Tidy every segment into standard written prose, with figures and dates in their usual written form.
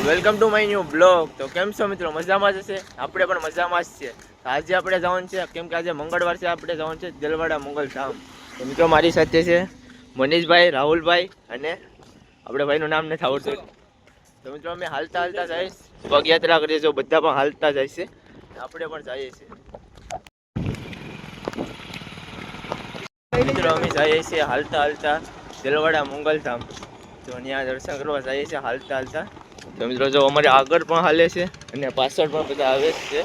Welcome to my new blog. તો કેમ છો મિત્રો? મજામાં જ હશે. આપણે પણ મજામાં જ છીએ. આજે આપણે જવાનું છે, કેમ કે આજે મંગળવાર છે, આપણે જવાનું છે દેલવાડા મંગલધામ. તો મિત્રો મારી સાથે છે મનીષભાઈ, રાહુલભાઈ અને આપણે ભાઈનું નામ નથી આવડતું. તો મિત્રો અમે હાલતા હાલતા જઈશ, પગયાત્રા કરીએ છીએ, બધા પણ હાલતા જાય છે, આપણે પણ જઈએ છીએ. મિત્રો અમે જઈએ છીએ હાલતા હાલતા દેલવાડા મંગલધામ. તો ત્યાં દર્શન કરવા જઈએ છીએ હાલતા હાલતા. તો મિત્રો જો અમારે આગળ પણ હાલે છે અને પાછળ પણ બધા આવે છે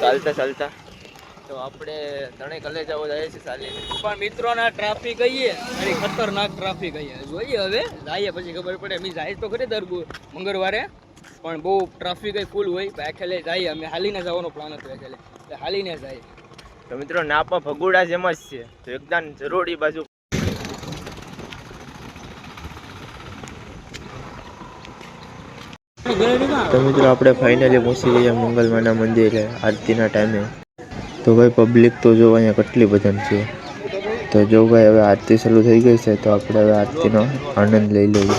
ચાલતા ચાલતા. તો આપણે ત્રણેય કલેજાઓ જઈએ છીએ ચાલીને. પણ મિત્રોના ટ્રાફિક કહીએ અરે ખતરનાક ટ્રાફિક કહીએ. જોઈએ હવે જઈએ પછી ખબર પડે. અમે જાય તો ખરી દર મંગળવારે, પણ બહુ ટ્રાફિક ફૂલ હોય. આખેલે જઈએ અમે, હાલીને જવાનો પ્લાન હતો આખેલે, એટલે હાલીને જાય. તો મિત્રો નાપા ભગુડા જેમ જ છે, તો એકદમ જરૂરી બાજુ. તો મિત્રો આપણે ફાઇનલી પહોંચી ગયા મંગલમાના મંદિરે આરતીના ટાઈમે. તો ભાઈ પબ્લિક તો જો અહીંયા કેટલી બધી છે. તો જો ભાઈ હવે આરતી શરૂ થઈ ગઈ છે, તો આપણે હવે આરતીનો આનંદ લઈ લઈએ.